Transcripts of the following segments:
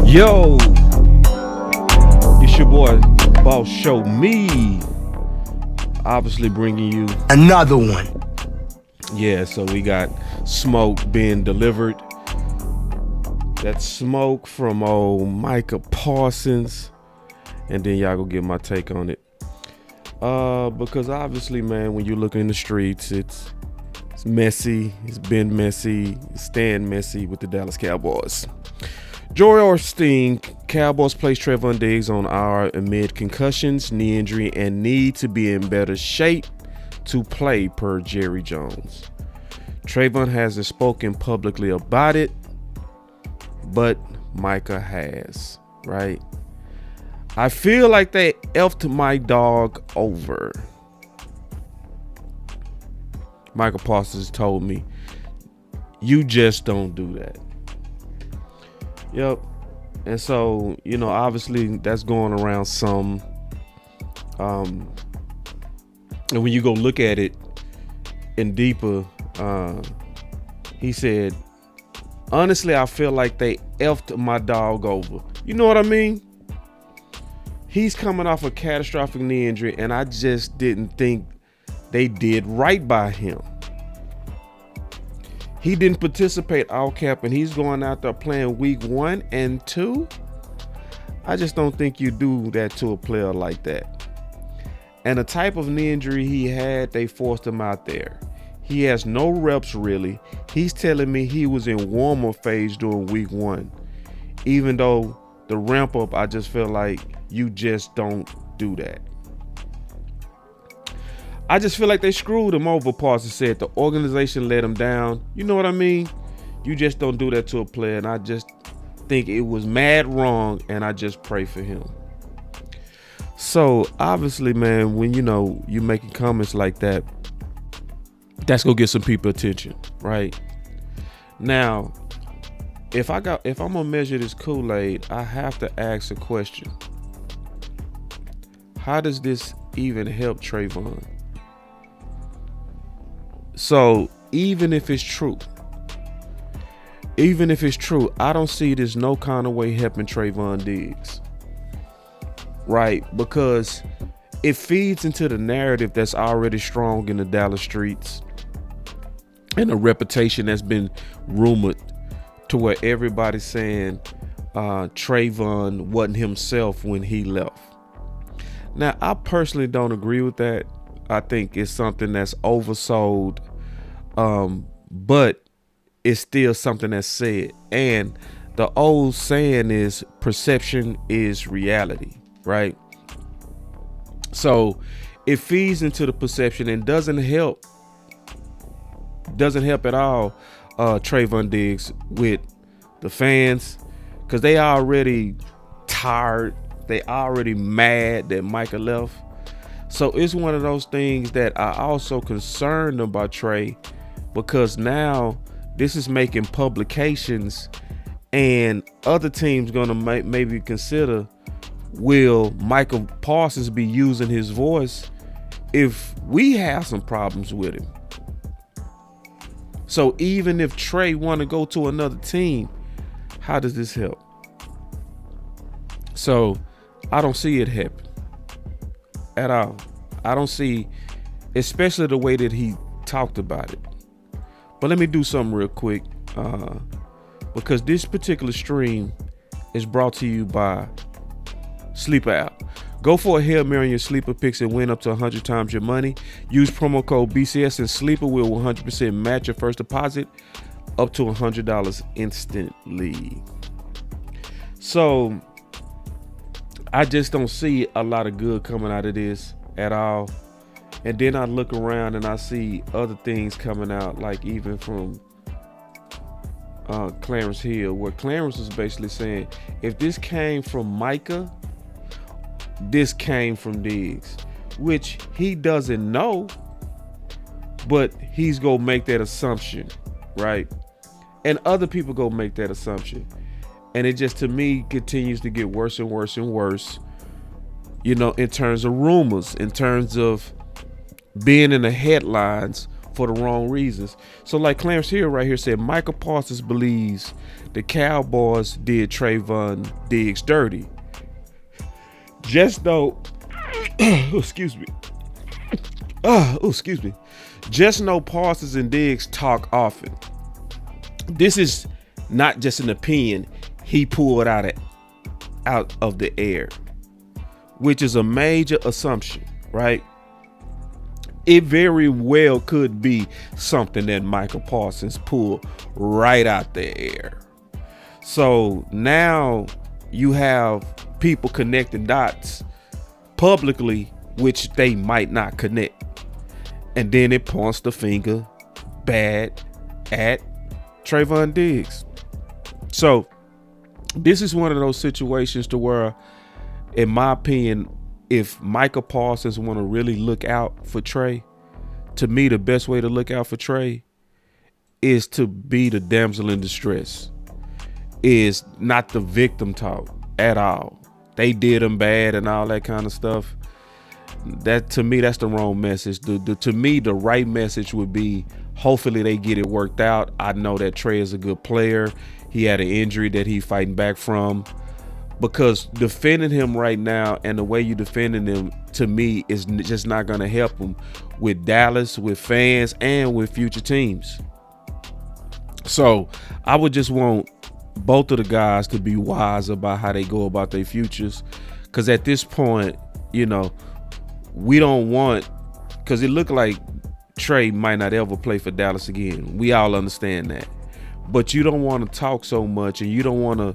Yo, it's your boy, Boss Show Me. Obviously bringing you another one. Yeah, so we got smoke being delivered. That smoke from old Micah Parsons. And then y'all go get my take on it. Because obviously, man, when you look in the streets, it's messy. It's been messy. It's staying messy with the Dallas Cowboys. Joy Orstein, Cowboys place Trevon Diggs on IR amid concussions, knee injury, and need to be in better shape to play per Jerry Jones. Trevon hasn't spoken publicly about it, but Micah has, right? I feel like they effed my dog over. Micah Parsons told me, you just don't do that. Yep. And so, obviously that's going around some. And when you go look at it in deeper, he said, honestly, I feel like they effed my dog over. You know what I mean? He's coming off a catastrophic knee injury, and I just didn't think they did right by him. He didn't participate all cap, and he's going out there playing week 1 and 2. I just don't think you do that to a player like that. And the type of knee injury he had, they forced him out there. He has no reps really. He's telling me he was in warm-up phase during week 1. Even though the ramp up, I just feel like you just don't do that. I just feel like they screwed him over, Parsons said. The organization let him down. You know what I mean? You just don't do that to a player. And I just think it was mad wrong, and I just pray for him. So, obviously, man, when, you making comments like that, that's going to get some people attention, right? Now, if I'm going to measure this Kool-Aid, I have to ask a question. How does this even help Trevon? So even if it's true, I don't see this no kind of way helping Trevon Diggs, right? Because it feeds into the narrative that's already strong in the Dallas streets and a reputation that's been rumored to where everybody's saying Trevon wasn't himself when he left. Now, I personally don't agree with that. I think it's something that's oversold, but it's still something that's said. And the old saying is perception is reality, right? So it feeds into the perception and doesn't help at all Trevon Diggs with the fans, because they already tired. They already mad that Micah left. So it's one of those things that I also concerned about Trey, because now this is making publications and other teams gonna maybe consider, will Micah Parsons be using his voice if we have some problems with him? So even if Trey want to go to another team, how does this help? So I don't see it happen at all. I don't see, especially the way that he talked about it. But let me do something real quick, because this particular stream is brought to you by Sleeper app. Go for a Hail Mary on your Sleeper picks and win up to 100 times your money. Use promo code BCS and Sleeper will 100% match your first deposit up to $100 instantly. So I just don't see a lot of good coming out of this at all. And then I look around and I see other things coming out, like even from Clarence Hill, where Clarence was basically saying, if this came from Micah, this came from Diggs, which he doesn't know, but he's gonna make that assumption, right? And other people go make that assumption. And it just, to me, continues to get worse and worse and worse, in terms of rumors, in terms of being in the headlines for the wrong reasons. So like Clarence Hill right here said, Micah Parsons believes the Cowboys did Trevon Diggs dirty. Just know, excuse me. Excuse me. Just know Parsons and Diggs talk often. This is not just an opinion he pulled out of the air, which is a major assumption, right? It very well could be something that Micah Parsons pulled right out the air. So now you have people connecting dots publicly, which they might not connect. And then it points the finger bad at Trevon Diggs. So this is one of those situations to where, in my opinion, if Micah Parsons want to really look out for Trey, to me, the best way to look out for Trey is to be the damsel in distress, is not the victim talk at all. They did him bad and all that kind of stuff. That, to me, that's the wrong message. To me, the right message would be, hopefully they get it worked out. I know that Trey is a good player. He had an injury that he's fighting back from. Because defending him right now and the way you defending him, to me, is just not going to help him with Dallas, with fans, and with future teams. So I would just want both of the guys to be wise about how they go about their futures. Because at this point, you know, we don't want, because it looked like Trey might not ever play for Dallas again. We all understand that. But you don't want to talk so much, and you don't want to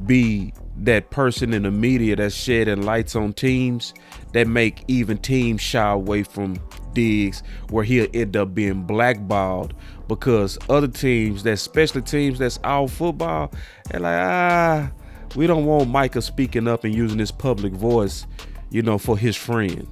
be that person in the media that's shedding lights on teams that make even teams shy away from Diggs, where he'll end up being blackballed because other teams, that especially teams that's all football, they're like, we don't want Micah speaking up and using his public voice, you know, for his friend,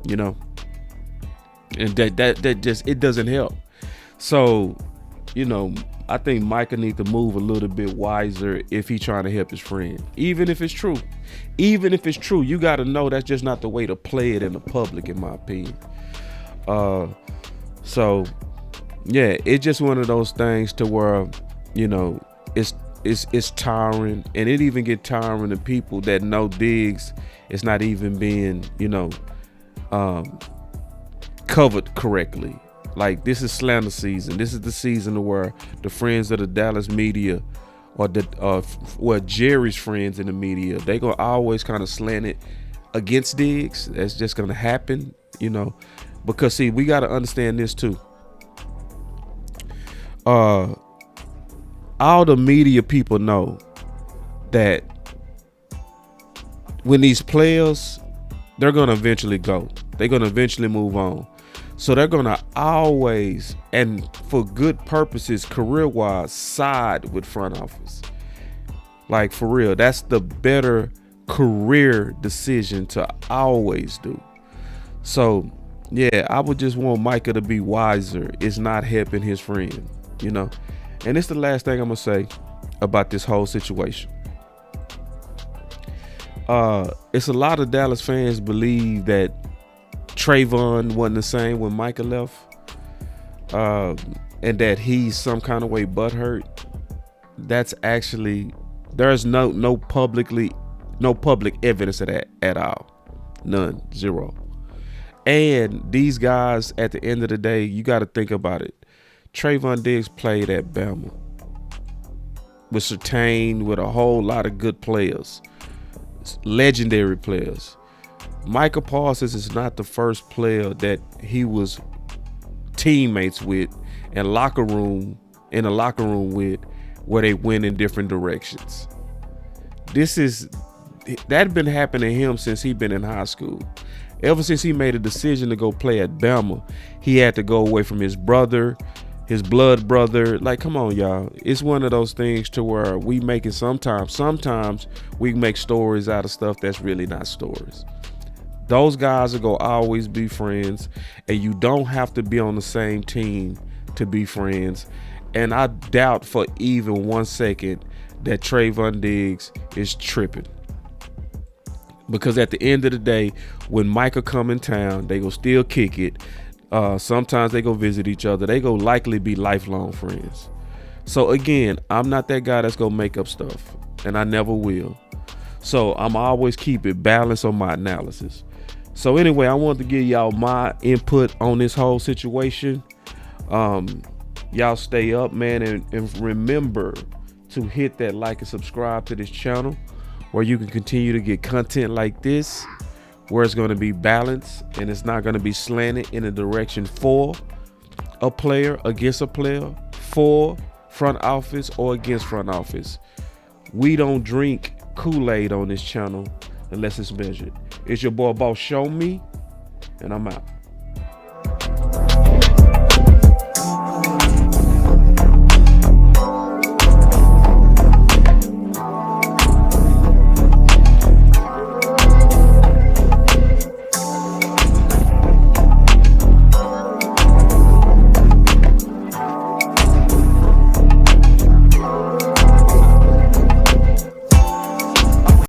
you know, and that just, it doesn't help. So, you know, I think Micah needs to move a little bit wiser if he's trying to help his friend. Even if it's true. Even if it's true, you got to know that's just not the way to play it in the public, in my opinion. So, yeah, it's just one of those things to where, you know, it's tiring. And it even get tiring to people that know Diggs is not even being, you know, covered correctly. Like, this is slander season. This is the season where the friends of the Dallas media, or Jerry's friends in the media, they gonna always kind of slant it against Diggs. That's just gonna happen, you know, because see, we gotta understand this too. All the media people know that when these players, they're gonna eventually go. They're gonna eventually move on. So they're going to always, and for good purposes, career-wise, side with front office. Like, for real, that's the better career decision to always do. So, yeah, I would just want Micah to be wiser. It's not helping his friend, you know. And it's the last thing I'm going to say about this whole situation. It's a lot of Dallas fans believe that Trevon wasn't the same when Micah left, and that he's some kind of way butthurt. That's actually, there's no public evidence of that at all. None. Zero. And these guys, at the end of the day, you got to think about it. Trevon Diggs played at Bama with Surtain, with a whole lot of good players, legendary players. Micah Parsons is not the first player that he was teammates with and in a locker room with, where they went in different directions. That been happening to him since he been in high school. Ever since he made a decision to go play at Bama, he had to go away from his brother, his blood brother. Like, come on, y'all. It's one of those things to where we make it sometimes we make stories out of stuff that's really not stories. Those guys are going to always be friends, and you don't have to be on the same team to be friends. And I doubt for even 1 second that Trevon Diggs is tripping. Because at the end of the day, when Micah come in town, they going to still kick it. Sometimes they go visit each other. They go likely be lifelong friends. So again, I'm not that guy that's gonna make up stuff, and I never will. So I'm always keep it balanced on my analysis. So anyway, I wanted to give y'all my input on this whole situation. Y'all stay up, man, and remember to hit that like and subscribe to this channel, where you can continue to get content like this, where it's going to be balanced and it's not going to be slanted in a direction for a player, against a player, for front office or against front office. We don't drink Kool-Aid on this channel unless it's measured. It's your boy Boss Show Me, and I'm out.